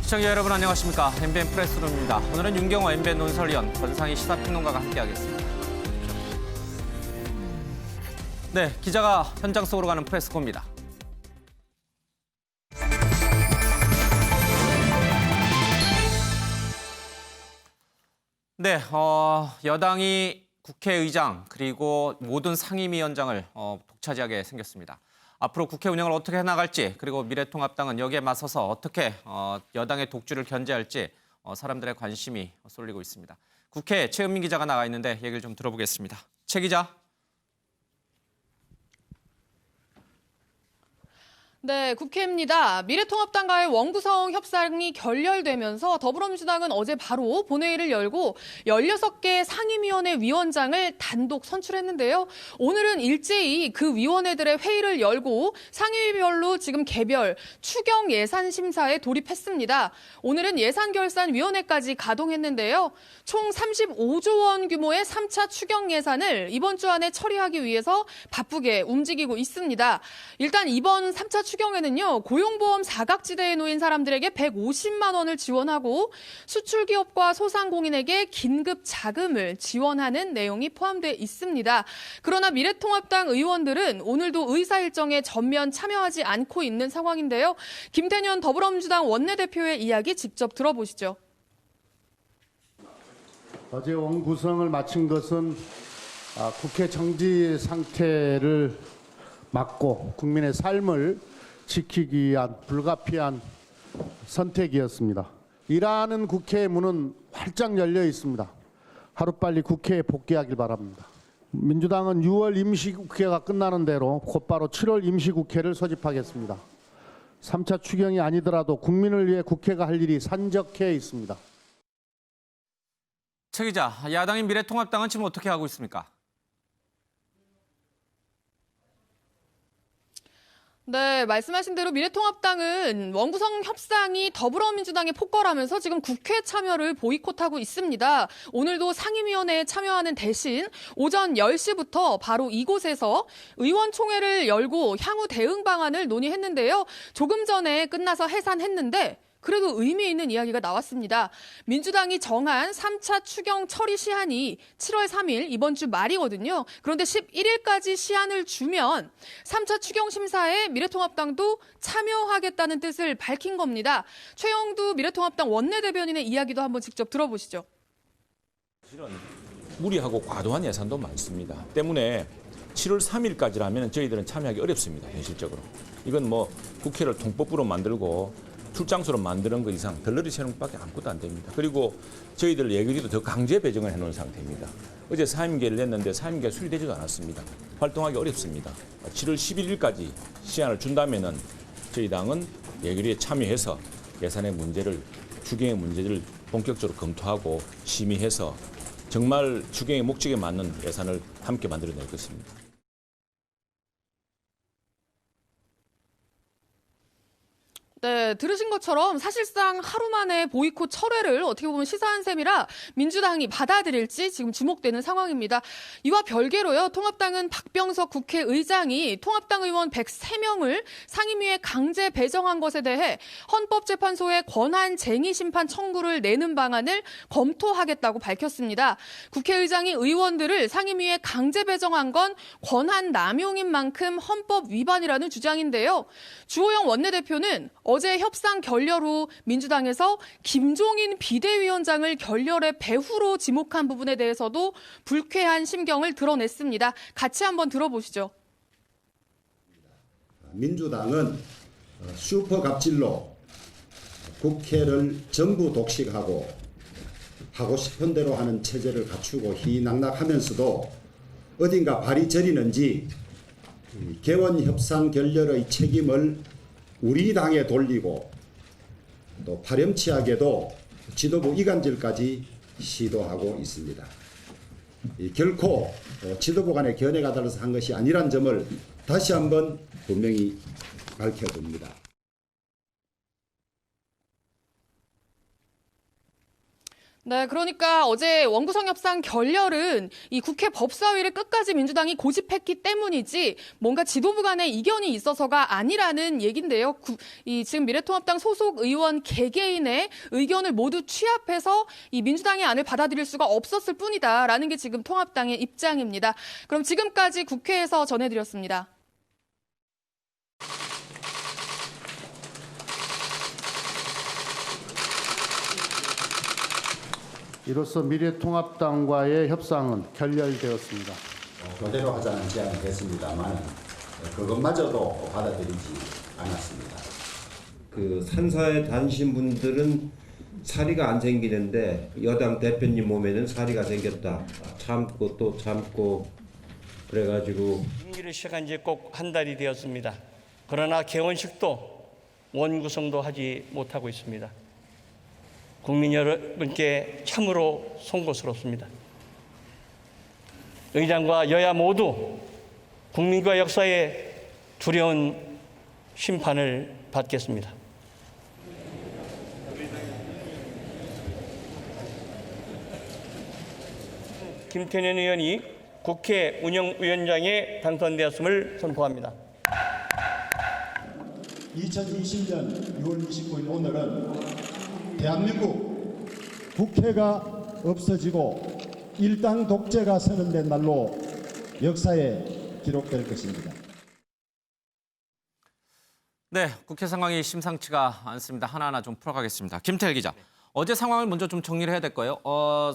시청자 여러분 안녕하십니까. MBN 프레스룸입니다. 오늘은 윤경호 MBN 논설위원, 권상희 시사평론가가 함께하겠습니다. 네, 기자가 현장 속으로 가는 프레스코입니다. 네, 여당이 국회의장 그리고 모든 상임위원장을 독차지하게 생겼습니다. 앞으로 국회 운영을 어떻게 해나갈지, 그리고 미래통합당은 여기에 맞서서 어떻게 여당의 독주를 견제할지 사람들의 관심이 쏠리고 있습니다. 국회에 최은민 기자가 나가 있는데 얘기를 좀 들어보겠습니다. 최 기자. 네, 국회입니다. 미래통합당과의 원구성 협상이 결렬되면서 더불어민주당은 어제 바로 본회의를 열고 16개 상임위원회 위원장을 단독 선출했는데요. 오늘은 일제히 그 위원회들의 회의를 열고 상임위별로 지금 개별, 추경 예산 심사에 돌입했습니다. 오늘은 예산결산위원회까지 가동했는데요. 총 35조 원 규모의 3차 추경 예산을 이번 주 안에 처리하기 위해서 바쁘게 움직이고 있습니다. 일단 이번 3차 추경에는요, 고용보험 사각지대에 놓인 사람들에게 150만 원을 지원하고 수출기업과 소상공인에게 긴급 자금을 지원하는 내용이 포함되어 있습니다. 그러나 미래통합당 의원들은 오늘도 의사 일정에 전면 참여하지 않고 있는 상황인데요. 김태년 더불어민주당 원내대표의 이야기 직접 들어보시죠. 어제 원구성을 마친 것은 국회 정지 상태를 막고 국민의 삶을 지키기 위한 불가피한 선택이었습니다. 일하는 국회의 문은 활짝 열려 있습니다. 하루빨리 국회에 복귀하길 바랍니다. 민주당은 6월 임시국회가 끝나는 대로 곧바로 7월 임시국회를 소집하겠습니다. 3차 추경이 아니더라도 국민을 위해 국회가 할 일이 산적해 있습니다. 최 기자, 야당인 미래통합당은 지금 어떻게 하고 있습니까? 네, 말씀하신 대로 미래통합당은 원구성 협상이 더불어민주당에 폭거하면서 지금 국회 참여를 보이콧하고 있습니다. 오늘도 상임위원회에 참여하는 대신 오전 10시부터 바로 이곳에서 의원총회를 열고 향후 대응 방안을 논의했는데요. 조금 전에 끝나서 해산했는데 그래도 의미 있는 이야기가 나왔습니다. 민주당이 정한 3차 추경 처리 시한이 7월 3일 이번 주 말이거든요. 그런데 11일까지 시한을 주면 3차 추경 심사에 미래통합당도 참여하겠다는 뜻을 밝힌 겁니다. 최영두 미래통합당 원내대변인의 이야기도 한번 직접 들어보시죠. 사실은 무리하고 과도한 예산도 많습니다. 때문에 7월 3일까지라면 저희들은 참여하기 어렵습니다. 현실적으로. 이건 뭐 국회를 통법부로 만들고 출장소로 만드는 것 이상 덜러리 세우는 것밖에 아무것도 안 됩니다. 그리고 저희들 예결위도 더 강제 배정을 해놓은 상태입니다. 어제 사임계를 냈는데 사임계가 수리되지도 않았습니다. 활동하기 어렵습니다. 7월 11일까지 시한을 준다면은 저희 당은 예결위에 참여해서 예산의 문제를, 추경의 문제를 본격적으로 검토하고 심의해서 정말 추경의 목적에 맞는 예산을 함께 만들어낼 것입니다. 네, 들으신 것처럼 사실상 하루 만에 보이콧 철회를 어떻게 보면 시사한 셈이라 민주당이 받아들일지 지금 주목되는 상황입니다. 이와 별개로요, 통합당은 박병석 국회의장이 통합당 의원 103명을 상임위에 강제 배정한 것에 대해 헌법재판소에 권한쟁의 심판 청구를 내는 방안을 검토하겠다고 밝혔습니다. 국회의장이 의원들을 상임위에 강제 배정한 건 권한 남용인 만큼 헌법 위반이라는 주장인데요. 주호영 원내대표는 어제 협상 결렬 후 민주당에서 김종인 비대위원장을 결렬의 배후로 지목한 부분에 대해서도 불쾌한 심경을 드러냈습니다. 같이 한번 들어보시죠. 민주당은 슈퍼 갑질로 국회를 전부 독식하고 하고 싶은 대로 하는 체제를 갖추고 희낙낙하면서도 어딘가 발이 저리는지 개원 협상 결렬의 책임을 우리 당에 돌리고 또 파렴치하게도 지도부 이간질까지 시도하고 있습니다. 결코 지도부 간의 견해가 달라서 한 것이 아니란 점을 다시 한번 분명히 밝혀둡니다. 네, 그러니까 어제 원구성 협상 결렬은 이 국회 법사위를 끝까지 민주당이 고집했기 때문이지 뭔가 지도부 간의 이견이 있어서가 아니라는 얘긴데요. 지금 미래통합당 소속 의원 개개인의 의견을 모두 취합해서 이 민주당의 안을 받아들일 수가 없었을 뿐이다라는 게 지금 통합당의 입장입니다. 그럼 지금까지 국회에서 전해드렸습니다. 이로써 미래통합당과의 협상은 결렬되었습니다. 그대로 하자는 제안이 됐습니다만 그것마저도 받아들이지 않았습니다. 그 산사에 다니신 분들은 사리가 안 생기는데 여당 대표님 몸에는 사리가 생겼다. 참고 또 참고 그래가지고 임기를 시작한 지 꼭 한 달이 되었습니다. 그러나 개원식도 원구성도 하지 못하고 있습니다. 국민 여러분께 참으로 송구스럽습니다. 의장과 여야 모두 국민과 역사에 두려운 심판을 받겠습니다. 김태년 의원이 국회 운영위원장에 당선되었음을 선포합니다. 2020년 6월 29일 오늘은 대한민국 국회가 없어지고 일당 독재가 선언된 날로 역사에 기록될 것입니다. 네, 국회 상황이 심상치가 않습니다. 하나하나 좀 풀어가겠습니다. 김태일 기자. 어제 상황을 먼저 좀 정리를 해야 될 거예요.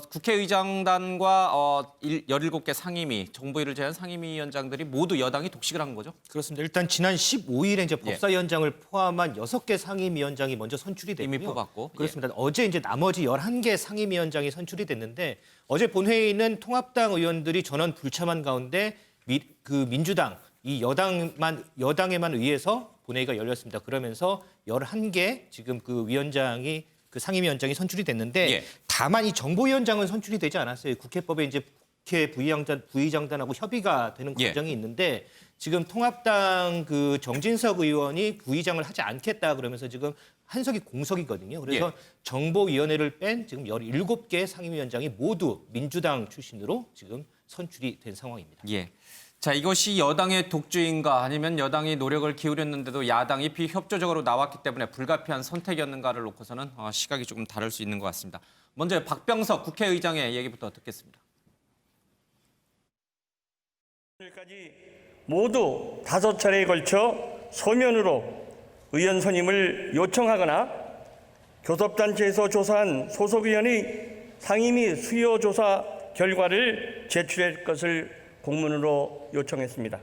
국회의장단과 17개 상임위, 정보위를 제한 상임위원장들이 모두 여당이 독식을 한 거죠? 그렇습니다. 일단 지난 15일에 이제 법사위원장을 포함한 6개 상임위원장이 먼저 선출이 됐고요. 이미 뽑았고. 그렇습니다. 어제 이제 나머지 11개 상임위원장이 선출이 됐는데 어제 본회의는 통합당 의원들이 전원 불참한 가운데 민주당 이 여당에만 의해서 본회의가 열렸습니다. 그러면서 11개 지금 그 상임위원장이 선출이 됐는데 다만 이 정보위원장은 선출이 되지 않았어요. 국회법에 이제 국회 부의장단하고 협의가 되는 과정이 있는데 지금 통합당 그 정진석 의원이 부의장을 하지 않겠다 그러면서 지금 한석이 공석이거든요. 그래서 정보위원회를 뺀 지금 17개 상임위원장이 모두 민주당 출신으로 지금 선출이 된 상황입니다. 예. 자, 이것이 여당의 독주인가 아니면 여당이 노력을 기울였는데도 야당이 비협조적으로 나왔기 때문에 불가피한 선택이었는가를 놓고서는 시각이 조금 다를 수 있는 것 같습니다. 먼저 박병석 국회의장의 얘기부터 듣겠습니다. 오늘까지 모두 5차례에 걸쳐 서면으로 의원 선임을 요청하거나 교섭단체에서 조사한 소속의원의 상임위 수요조사 결과를 제출할 것을 공문으로 요청했습니다.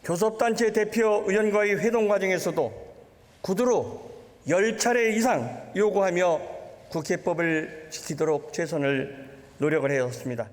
교섭단체 대표 의원과의 회동 과정에서도 구두로 10차례 이상 요구하며 국회법을 지키도록 최선을 노력을 해왔습니다.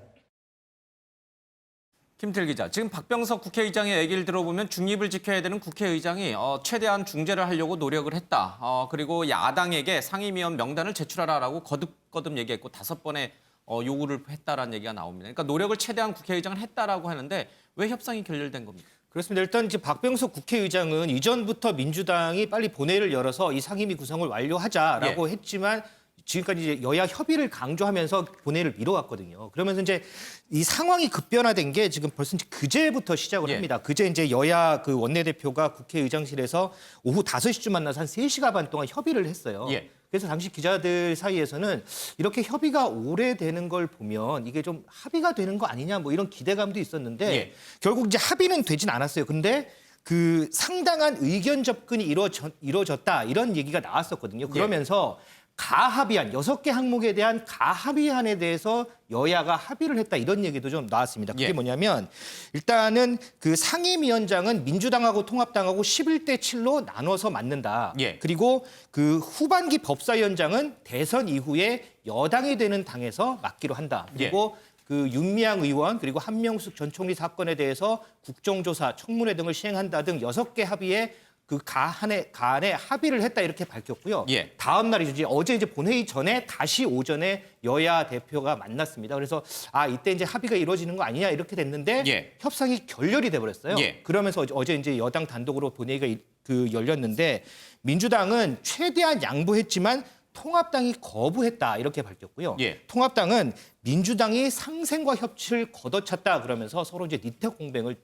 김태일 기자, 지금 박병석 국회의장의 얘기를 들어보면 중립을 지켜야 되는 국회의장이 최대한 중재를 하려고 노력을 했다. 그리고 야당에게 상임위원 명단을 제출하라라고 거듭거듭 얘기했고 5번의 요구를 했다라는 얘기가 나옵니다. 그러니까 노력을 최대한 국회의장은 했다라고 하는데 왜 협상이 결렬된 겁니까? 그렇습니다. 일단 이제 박병석 국회의장은 이전부터 민주당이 빨리 본회의를 열어서 이 상임위 구성을 완료하자라고 했지만 지금까지 이제 여야 협의를 강조하면서 본회의를 미뤄왔거든요. 그러면서 이제 이 상황이 급변화된 게 지금 벌써 이제 그제부터 시작을 합니다. 그제 이제 여야 그 원내대표가 국회의장실에서 오후 5시쯤 만나서 한 3시간 반 동안 협의를 했어요. 그래서 당시 기자들 사이에서는 이렇게 협의가 오래되는 걸 보면 이게 좀 합의가 되는 거 아니냐 뭐 이런 기대감도 있었는데 결국 이제 합의는 되진 않았어요. 근데 그 상당한 의견 접근이 이루어졌다 이런 얘기가 나왔었거든요. 그러면서 가합의안 6개 항목에 대한 가합의안에 대해서 여야가 합의를 했다 이런 얘기도 좀 나왔습니다. 그게 뭐냐면 일단은 그 상임위원장은 민주당하고 통합당하고 11대 7로 나눠서 맡는다. 그리고 그 후반기 법사위원장은 대선 이후에 여당이 되는 당에서 맡기로 한다. 그리고 그 윤미향 의원 그리고 한명숙 전 총리 사건에 대해서 국정조사, 청문회 등을 시행한다 등 6개 합의에 그 가안에 합의를 했다 이렇게 밝혔고요. 다음 날이죠. 이제 어제 이제 본회의 전에 다시 오전에 여야 대표가 만났습니다. 그래서 이때 이제 합의가 이루어지는 거 아니냐 이렇게 됐는데 협상이 결렬이 돼 버렸어요. 그러면서 어제 이제 여당 단독으로 본회의가 열렸는데 민주당은 최대한 양보했지만 통합당이 거부했다 이렇게 밝혔고요. 예. 통합당은 민주당이 상생과 협치를 걷어찼다 그러면서 서로 이제 니탁 공방을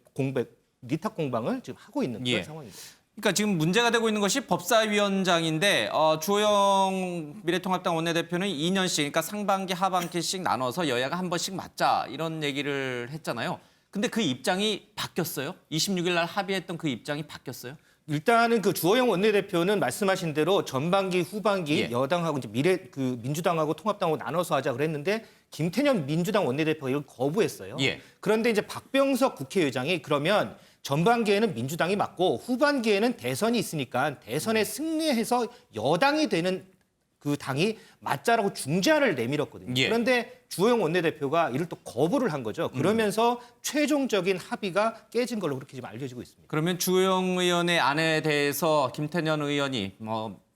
지금 하고 있는 그런 예. 상황입니다. 그러니까 지금 문제가 되고 있는 것이 법사위원장인데 주호영 미래통합당 원내대표는 2년씩, 그러니까 상반기 하반기씩 나눠서 여야가 한 번씩 맞자 이런 얘기를 했잖아요. 근데 그 입장이 바뀌었어요? 26일 날 합의했던 그 입장이 바뀌었어요? 일단은 그 주호영 원내대표는 말씀하신 대로 전반기, 후반기 예. 여당하고 이제 민주당하고 통합당하고 나눠서 하자 그랬는데 김태년 민주당 원내대표가 이걸 거부했어요. 예. 그런데 이제 박병석 국회의장이 그러면 전반기에는 민주당이 맞고 후반기에는 대선이 있으니까 대선에 승리해서 여당이 되는 그 당이 맞자라고 중재안을 내밀었거든요. 예. 그런데 주호영 원내대표가 이를 또 거부를 한 거죠. 그러면서 최종적인 합의가 깨진 걸로 그렇게 지금 알려지고 있습니다. 그러면 주호영 의원의 안에 대해서 김태년 의원이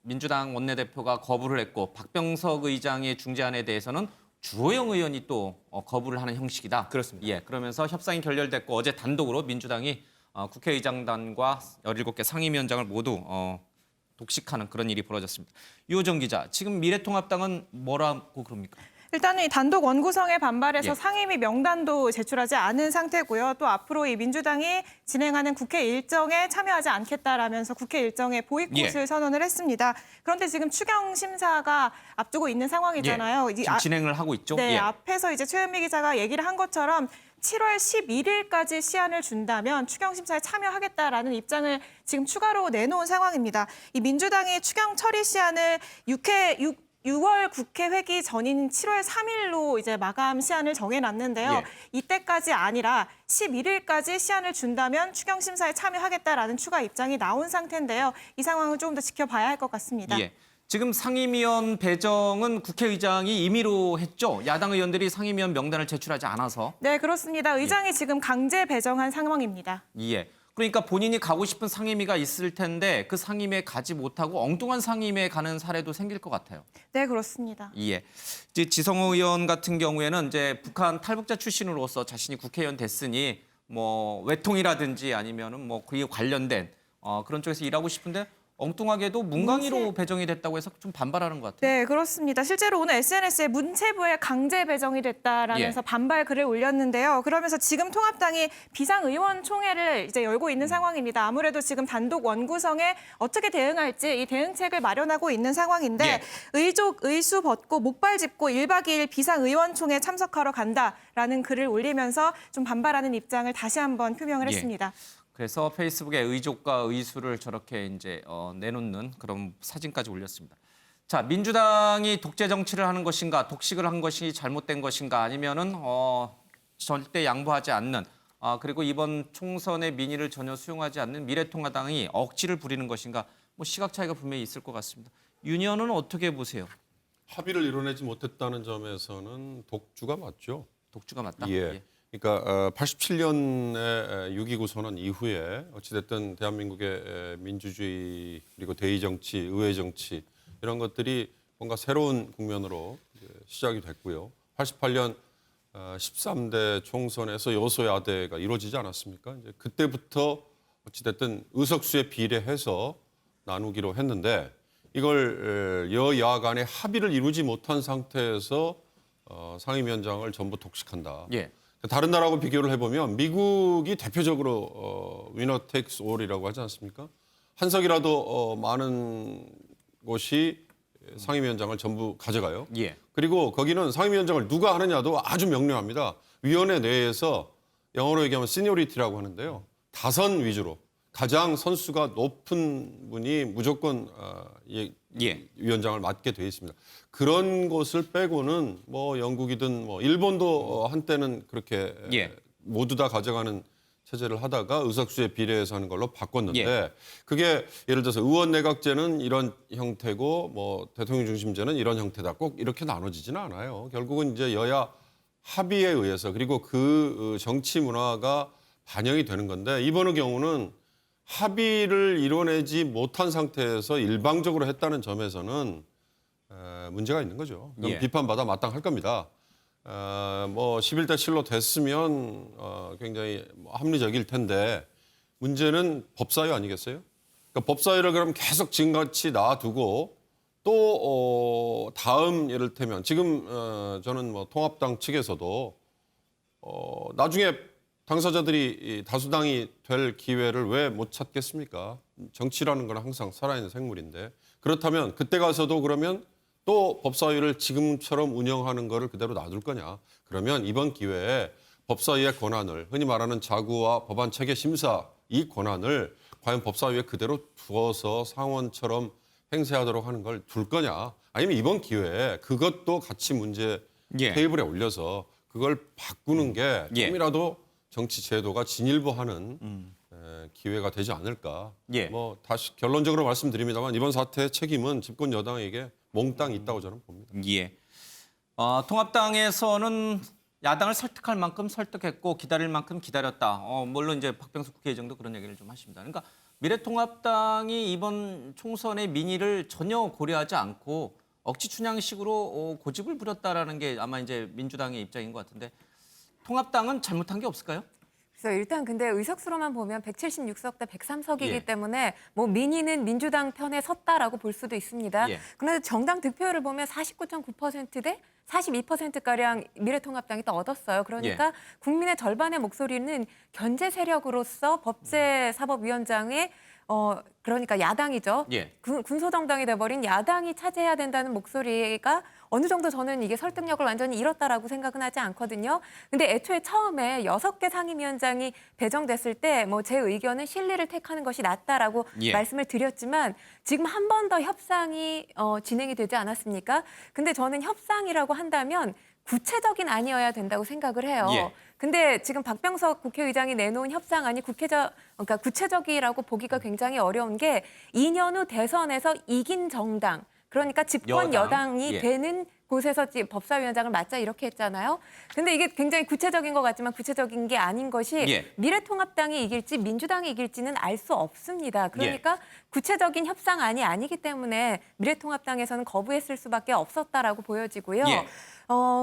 민주당 원내대표가 거부를 했고 박병석 의장의 중재안에 대해서는 주호영 의원이 또 거부를 하는 형식이다. 그렇습니다. 예, 그러면서 협상이 결렬됐고 어제 단독으로 민주당이 국회의장단과 17개 상임위원장을 모두 독식하는 그런 일이 벌어졌습니다. 유호정 기자, 지금 미래통합당은 뭐라고 그럽니까? 일단은 이 단독 원구성에 반발해서 예. 상임위 명단도 제출하지 않은 상태고요. 또 앞으로 이 민주당이 진행하는 국회 일정에 참여하지 않겠다라면서 국회 일정의 보이콧을 예. 선언을 했습니다. 그런데 지금 추경 심사가 앞두고 있는 상황이잖아요. 예, 지금 진행을 하고 있죠? 네, 예. 앞에서 이제 최은미 기자가 얘기를 한 것처럼 7월 11일까지 시한을 준다면 추경 심사에 참여하겠다라는 입장을 지금 추가로 내놓은 상황입니다. 이 민주당이 추경 처리 시한을 6월 국회 회기 전인 7월 3일로 이제 마감 시한을 정해놨는데요. 예. 이때까지 아니라 11일까지 시한을 준다면 추경 심사에 참여하겠다라는 추가 입장이 나온 상태인데요. 이 상황을 조금 더 지켜봐야 할 것 같습니다. 예. 지금 상임위원 배정은 국회의장이 임의로 했죠? 야당 의원들이 상임위원 명단을 제출하지 않아서. 네, 그렇습니다. 의장이 지금 강제 배정한 상황입니다. 예. 그러니까 본인이 가고 싶은 상임위가 있을 텐데 그 상임위에 가지 못하고 엉뚱한 상임위에 가는 사례도 생길 것 같아요. 네, 그렇습니다. 예. 이제 지성호 의원 같은 경우에는 이제 북한 탈북자 출신으로서 자신이 국회의원 됐으니 뭐 외통이라든지 아니면은 뭐 그에 관련된 그런 쪽에서 일하고 싶은데 엉뚱하게도 문광희로 배정이 됐다고 해서 좀 반발하는 것 같아요. 네, 그렇습니다. 실제로 오늘 SNS에 문체부에 강제 배정이 됐다라면서 예. 반발 글을 올렸는데요. 그러면서 지금 통합당이 비상의원총회를 이제 열고 있는 상황입니다. 아무래도 지금 단독 원구성에 어떻게 대응할지 이 대응책을 마련하고 있는 상황인데 예. 의족, 의수 벗고 목발 짚고 1박 2일 비상의원총회 참석하러 간다라는 글을 올리면서 좀 반발하는 입장을 다시 한번 표명을 예. 했습니다. 그래서 페이스북에 의족과 의수를 저렇게 이제 내놓는 그런 사진까지 올렸습니다. 자, 민주당이 독재 정치를 하는 것인가, 독식을 한 것이 잘못된 것인가, 아니면은 절대 양보하지 않는 그리고 이번 총선의 민의를 전혀 수용하지 않는 미래통합당이 억지를 부리는 것인가, 뭐 시각 차이가 분명히 있을 것 같습니다. 윤 의원은 어떻게 보세요? 합의를 이뤄내지 못했다는 점에서는 독주가 맞죠. 독주가 맞다. 예. 그러니까 87년에 6.29 선언 이후에 어찌됐든 대한민국의 민주주의 그리고 대의 정치, 의회 정치 이런 것들이 뭔가 새로운 국면으로 시작이 됐고요. 88년 13대 총선에서 여소야대가 이루어지지 않았습니까? 이제 그때부터 어찌됐든 의석수에 비례해서 나누기로 했는데 이걸 여야 간의 합의를 이루지 못한 상태에서 상임위원장을 전부 독식한다. 예. 다른 나라하고 비교를 해보면 미국이 대표적으로 위너 테이크스 올이라고 하지 않습니까? 한 석이라도 많은 곳이 상임위원장을 전부 가져가요. 예. 그리고 거기는 상임위원장을 누가 하느냐도 아주 명료합니다. 위원회 내에서 영어로 얘기하면 시니어리티라고 하는데요. 다선 위주로 가장 선수가 높은 분이 무조건 위원장을 맡게 돼 있습니다. 그런 곳을 빼고는 뭐 영국이든 뭐 일본도 한때는 그렇게 모두 다 가져가는 체제를 하다가 의석수에 비례해서 하는 걸로 바꿨는데 그게 예를 들어서 의원 내각제는 이런 형태고 뭐 대통령 중심제는 이런 형태다. 꼭 이렇게 나눠지지는 않아요. 결국은 이제 여야 합의에 의해서 그리고 그 정치 문화가 반영이 되는 건데 이번의 경우는 합의를 이뤄내지 못한 상태에서 일방적으로 했다는 점에서는 문제가 있는 거죠. 그럼 비판받아 마땅할 겁니다. 뭐 11대 7로 됐으면 굉장히 합리적일 텐데 문제는 법사위 아니겠어요? 그러니까 법사위를 그럼 계속 지금같이 놔두고 또 다음 예를 들면 지금 저는 뭐 통합당 측에서도 나중에 당사자들이 이 다수당이 될 기회를 왜 못 찾겠습니까? 정치라는 건 항상 살아있는 생물인데 그렇다면 그때 가서도 그러면 또 법사위를 지금처럼 운영하는 거를 그대로 놔둘 거냐? 그러면 이번 기회에 법사위의 권한을 흔히 말하는 자구와 법안 체계 심사 이 권한을 과연 법사위에 그대로 두어서 상원처럼 행세하도록 하는 걸 둘 거냐? 아니면 이번 기회에 그것도 같이 문제 테이블에 올려서 그걸 바꾸는 게 좀이라도 정치 제도가 진일보하는 기회가 되지 않을까? 뭐 다시 결론적으로 말씀드립니다만 이번 사태의 책임은 집권 여당에게 몽땅 있다고 저는 봅니다. 예. 통합당에서는 야당을 설득할 만큼 설득했고 기다릴 만큼 기다렸다. 물론 이제 박병석 국회의장도 그런 얘기를 좀 하십니다. 그러니까 미래통합당이 이번 총선의 민의를 전혀 고려하지 않고 억지 춘향식으로 고집을 부렸다라는 게 아마 이제 민주당의 입장인 것 같은데 통합당은 잘못한 게 없을까요? 그래서 일단 근데 의석수로만 보면 176석 대 103석이기 예. 때문에 뭐 민의는 민주당 편에 섰다라고 볼 수도 있습니다. 예. 그런데 정당 득표율을 보면 49.9% 대 42%가량 미래통합당이 또 얻었어요. 그러니까 국민의 절반의 목소리는 견제 세력으로서 법제사법위원장의 그러니까 야당이죠. 군소정당이 돼버린 야당이 차지해야 된다는 목소리가 어느 정도 저는 이게 설득력을 완전히 잃었다라고 생각은 하지 않거든요. 근데 애초에 처음에 6개 상임위원장이 배정됐을 때 뭐 제 의견은 실리를 택하는 것이 낫다라고 말씀을 드렸지만 지금 한 번 더 협상이 진행이 되지 않았습니까? 근데 저는 협상이라고 한다면 구체적인 아니어야 된다고 생각을 해요. 근데 지금 박병석 국회의장이 내놓은 협상안이 그러니까 구체적이라고 보기가 굉장히 어려운 게 2년 후 대선에서 이긴 정당, 그러니까 집권 여당이 되는 곳에서 법사위원장을 맡자 이렇게 했잖아요. 근데 이게 굉장히 구체적인 것 같지만 구체적인 게 아닌 것이 미래통합당이 이길지 민주당이 이길지는 알 수 없습니다. 그러니까 구체적인 협상안이 아니기 때문에 미래통합당에서는 거부했을 수밖에 없었다라고 보여지고요.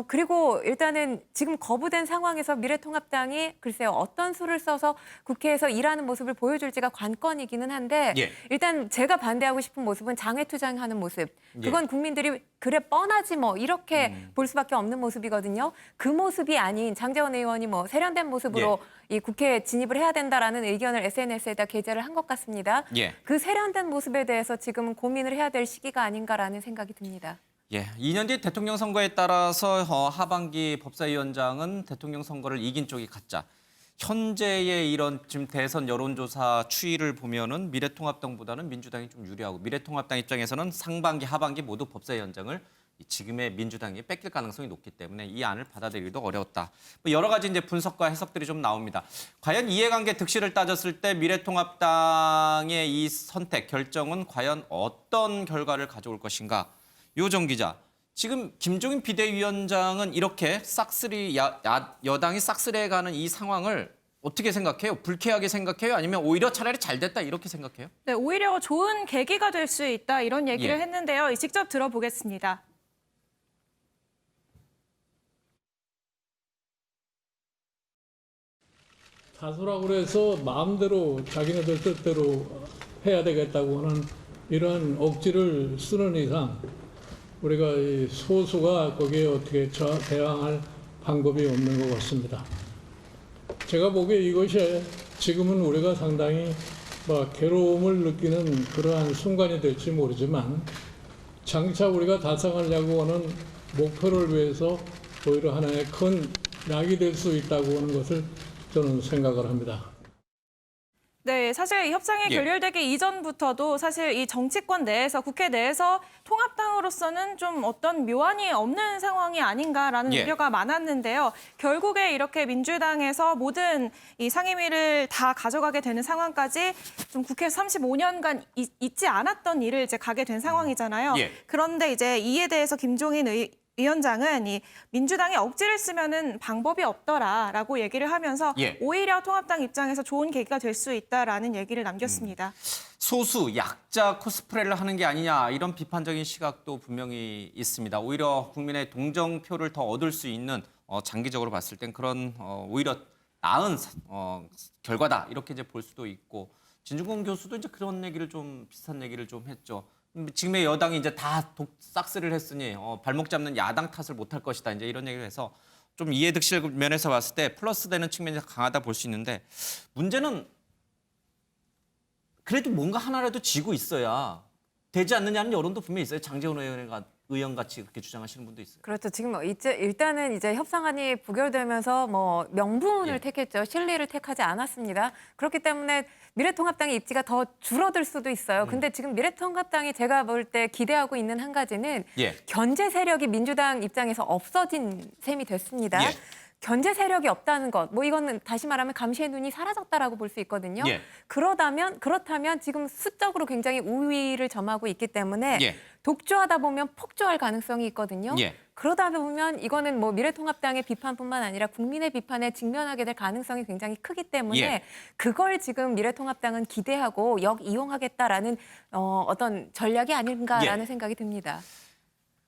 그리고 일단은 지금 거부된 상황에서 미래통합당이 글쎄요 어떤 수를 써서 국회에서 일하는 모습을 보여줄지가 관건이기는 한데 일단 제가 반대하고 싶은 모습은 장외투쟁하는 모습. 그건 국민들이 그래 뻔하지 뭐 이렇게 볼 수밖에 없는 모습이거든요. 그 모습이 아닌 장제원 의원이 뭐 세련된 모습으로 이 국회에 진입을 해야 된다라는 의견을 SNS에다 게재를 한 것 같습니다. 그 세련된 모습에 대해서 지금은 고민을 해야 될 시기가 아닌가라는 생각이 듭니다. 2년 뒤 대통령 선거에 따라서 하반기 법사위원장은 대통령 선거를 이긴 쪽이 갖자. 현재의 이런 지금 대선 여론조사 추이를 보면은 미래통합당보다는 민주당이 좀 유리하고 미래통합당 입장에서는 상반기, 하반기 모두 법사위원장을 지금의 민주당이 뺏길 가능성이 높기 때문에 이 안을 받아들이기도 어려웠다. 여러 가지 이제 분석과 해석들이 좀 나옵니다. 과연 이해관계 득실을 따졌을 때 미래통합당의 이 선택, 결정은 과연 어떤 결과를 가져올 것인가? 요정 기자, 지금 김종인 비대위원장은 이렇게 여당이 싹쓸이해가는 이 상황을 어떻게 생각해요? 불쾌하게 생각해요? 아니면 오히려 차라리 잘 됐다 이렇게 생각해요? 네, 오히려 좋은 계기가 될 수 있다 이런 얘기를 했는데요. 직접 들어보겠습니다. 다수라고 해서 마음대로 자기네들 뜻대로 해야 되겠다고 하는 이런 억지를 쓰는 이상 우리가 이 소수가 거기에 어떻게 대항할 방법이 없는 것 같습니다. 제가 보기에 이것이 지금은 우리가 상당히 괴로움을 느끼는 그러한 순간이 될지 모르지만 장차 우리가 달성하려고 하는 목표를 위해서 오히려 하나의 큰 약이 될 수 있다고 하는 것을 저는 생각을 합니다. 네, 사실 협상이 결렬되기 이전부터도 사실 이 정치권 내에서 국회 내에서 통합당으로서는 좀 어떤 묘안이 없는 상황이 아닌가라는 우려가 많았는데요. 결국에 이렇게 민주당에서 모든 이 상임위를 다 가져가게 되는 상황까지 좀 국회에서 35년간 있지 않았던 일을 이제 가게 된 상황이잖아요. 그런데 이제 이에 대해서 김종인 위원장은 이 민주당이 억지를 쓰면은 방법이 없더라라고 얘기를 하면서 오히려 통합당 입장에서 좋은 계기가 될 수 있다라는 얘기를 남겼습니다. 소수, 약자 코스프레를 하는 게 아니냐 이런 비판적인 시각도 분명히 있습니다. 오히려 국민의 동정표를 더 얻을 수 있는 장기적으로 봤을 땐 그런 오히려 나은 결과다 이렇게 이제 볼 수도 있고 진중권 교수도 이제 그런 얘기를 좀 비슷한 얘기를 좀 했죠. 지금의 여당이 이제 다 싹쓸이를 했으니 발목 잡는 야당 탓을 못할 것이다. 이제 이런 얘기를 해서 좀 이해득실 면에서 봤을 때 플러스 되는 측면이 강하다 볼 수 있는데 문제는 그래도 뭔가 하나라도 쥐고 있어야 되지 않느냐는 여론도 분명히 있어요. 장제원 의원 같이 그렇게 주장하시는 분도 있어요. 그렇죠. 지금 일단은 이제 협상안이 부결되면서 뭐 명분을 택했죠. 실리를 택하지 않았습니다. 그렇기 때문에 미래통합당의 입지가 더 줄어들 수도 있어요. 근데 지금 미래통합당이 제가 볼 때 기대하고 있는 한 가지는 견제 세력이 민주당 입장에서 없어진 셈이 됐습니다. 견제 세력이 없다는 것, 뭐 이거는 다시 말하면 감시의 눈이 사라졌다라고 볼 수 있거든요. 그렇다면 지금 수적으로 굉장히 우위를 점하고 있기 때문에 독주하다 보면 폭주할 가능성이 있거든요. 그러다 보면 이거는 뭐 미래통합당의 비판뿐만 아니라 국민의 비판에 직면하게 될 가능성이 굉장히 크기 때문에 그걸 지금 미래통합당은 기대하고 역이용하겠다라는 어떤 전략이 아닌가라는 생각이 듭니다.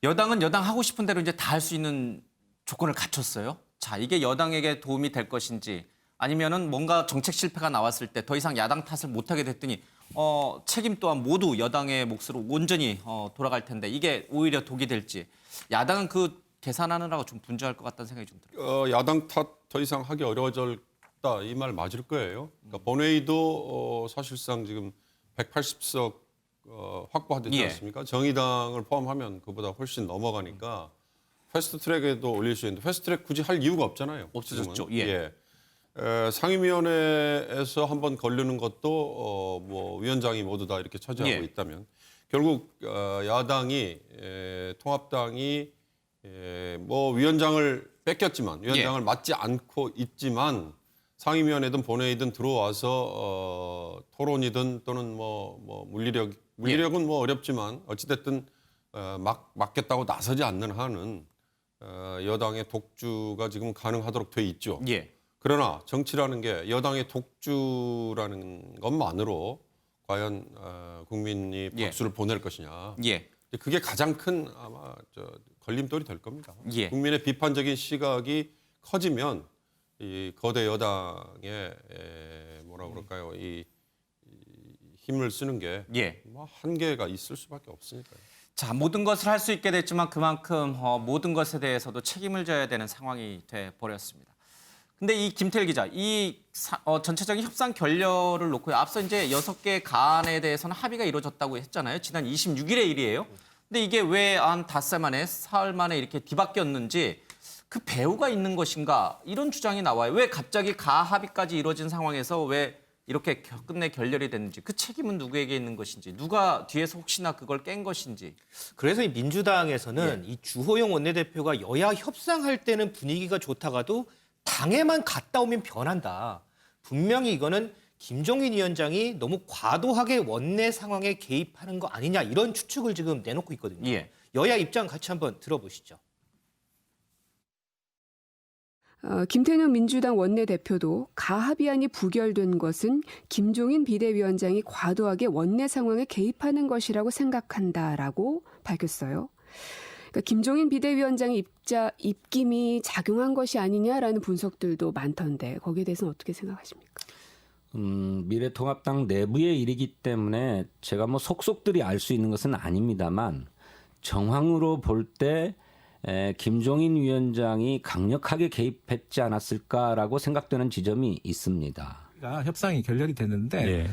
여당은 여당 하고 싶은 대로 이제 다 할 수 있는 조건을 갖췄어요. 자, 이게 여당에게 도움이 될 것인지 아니면은 뭔가 정책 실패가 나왔을 때 더 이상 야당 탓을 못하게 됐더니 책임 또한 모두 여당의 몫으로 온전히 돌아갈 텐데 이게 오히려 독이 될지 야당은 그 계산하느라고 좀 분주할 것 같다는 생각이 좀 들어요. 야당 탓 더 이상 하기 어려워졌다 이 말 맞을 거예요. 그러니까 본회의도 사실상 지금 180석 확보하지 않습니까? 정의당을 포함하면 그보다 훨씬 넘어가니까 패스트트랙에도 올릴 수 있는데 패스트트랙 굳이 할 이유가 없잖아요. 없어졌죠. 상임위원회에서 한번 걸르는 것도 뭐 위원장이 모두 다 이렇게 차지하고 있다면 결국 야당이 통합당이 뭐 위원장을 뺏겼지만 위원장을 맡지 않고 있지만 상임위원회든 본회의든 들어와서 토론이든 또는 뭐 물리력은 뭐 어렵지만 어찌됐든 맡겠다고 나서지 않는 한은 여당의 독주가 지금 가능하도록 돼 있죠. 그러나 정치라는 게 여당의 독주라는 것만으로 과연 국민이 박수를 보낼 것이냐. 그게 가장 큰 아마 걸림돌이 될 겁니다. 국민의 비판적인 시각이 커지면 이 거대 여당의 뭐라 그럴까요? 이 힘을 쓰는 게 뭐 한계가 있을 수밖에 없으니까요. 자, 모든 것을 할 수 있게 됐지만 그만큼 모든 것에 대해서도 책임을 져야 되는 상황이 돼 버렸습니다. 근데 이 김태일 기자, 이 전체적인 협상 결렬을 놓고 앞서 이제 6개 가안에 대해서는 합의가 이루어졌다고 했잖아요. 지난 26일의 일이에요. 근데 이게 왜 한 닷새 만에, 사흘 만에 이렇게 뒤바뀌었는지 그 배후가 있는 것인가 이런 주장이 나와요. 왜 갑자기 가합의까지 이루어진 상황에서 왜 이렇게 끝내 결렬이 됐는지 그 책임은 누구에게 있는 것인지 누가 뒤에서 혹시나 그걸 깬 것인지. 그래서 이 민주당에서는 이 주호영 원내대표가 여야 협상할 때는 분위기가 좋다가도 당에만 갔다 오면 변한다. 분명히 이거는 김종인 위원장이 너무 과도하게 원내 상황에 개입하는 거 아니냐 이런 추측을 지금 내놓고 있거든요. 여야 입장 같이 한번 들어보시죠. 김태년 민주당 원내대표도 가합의안이 부결된 것은 김종인 비대위원장이 과도하게 원내 상황에 개입하는 것이라고 생각한다라고 밝혔어요. 그러니까 김종인 비대위원장의 입김이 작용한 것이 아니냐라는 분석들도 많던데 거기에 대해서는 어떻게 생각하십니까? 미래통합당 내부의 일이기 때문에 제가 뭐 속속들이 알 수 있는 것은 아닙니다만 정황으로 볼 때 김종인 위원장이 강력하게 개입했지 않았을까라고 생각되는 지점이 있습니다. 협상이 결렬이 됐는데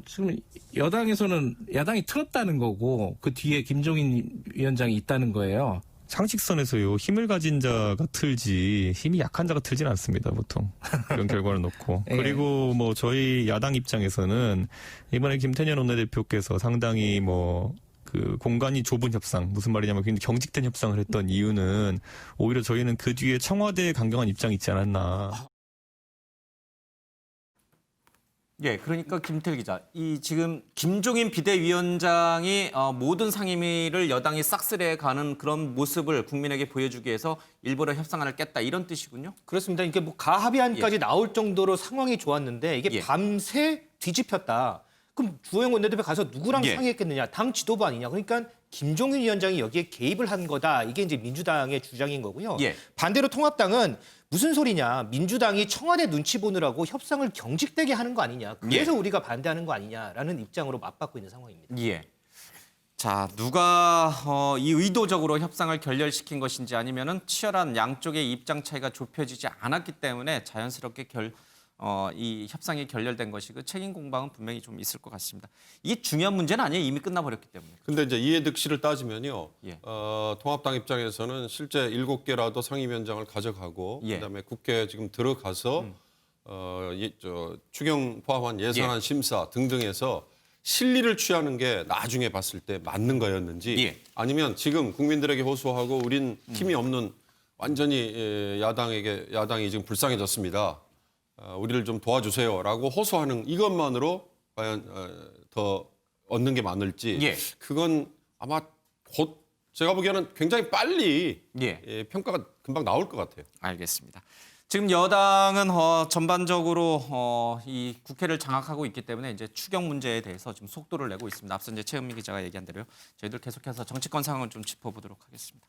지금 여당에서는 야당이 틀었다는 거고 그 뒤에 김종인 위원장이 있다는 거예요. 상식선에서요. 힘을 가진 자가 틀지 힘이 약한 자가 틀지는 않습니다. 보통 이런 결과를 놓고. 그리고 뭐 저희 야당 입장에서는 이번에 김태년 원내대표께서 상당히 그 공간이 좁은 협상, 무슨 말이냐면 굉장히 경직된 협상을 했던 이유는 오히려 저희는 그 뒤에 청와대에 강경한 입장이 있지 않았나. 그러니까 김태일 기자, 이 지금 김종인 비대위원장이 모든 상임위를 여당이 싹쓸이해 가는 그런 모습을 국민에게 보여주기 위해서 일부러 협상안을 깼다 이런 뜻이군요. 그렇습니다. 이게 뭐 가합의안까지 나올 정도로 상황이 좋았는데 이게 밤새 뒤집혔다. 그럼 주호영 원내대표 가서 누구랑 상의했겠느냐? 당 지도부 아니냐? 그러니까 김종인 위원장이 여기에 개입을 한 거다. 이게 이제 민주당의 주장인 거고요. 반대로 통합당은 무슨 소리냐? 민주당이 청와대 눈치 보느라고 협상을 경직되게 하는 거 아니냐? 그래서 우리가 반대하는 거 아니냐라는 입장으로 맞받고 있는 상황입니다. 자, 누가 이 의도적으로 협상을 결렬시킨 것인지 아니면은 치열한 양쪽의 입장 차이가 좁혀지지 않았기 때문에 자연스럽게 이 협상이 결렬된 것이 그 책임 공방은 분명히 좀 있을 것 같습니다. 이게 중요한 문제는 아니에요. 이미 끝나버렸기 때문에. 근데 이제 이해득실을 따지면요. 예. 통합당 입장에서는 실제 7개라도 상임위원장을 가져가고 그다음에 국회에 지금 들어가서 추경 포함한 예산안 심사 등등에서 실리를 취하는 게 나중에 봤을 때 맞는 거였는지 아니면 지금 국민들에게 호소하고 우린 힘이 없는 완전히 야당이 지금 불쌍해졌습니다. 우리를 좀 도와주세요라고 호소하는 이것만으로 과연 더 얻는 게 많을지 그건 아마 곧 제가 보기에는 굉장히 빨리 평가가 금방 나올 것 같아요. 알겠습니다. 지금 여당은 전반적으로 이 국회를 장악하고 있기 때문에 이제 추경 문제에 대해서 지금 속도를 내고 있습니다. 앞서 이제 최은미 기자가 얘기한 대로요. 저희들 계속해서 정치권 상황을 좀 짚어보도록 하겠습니다.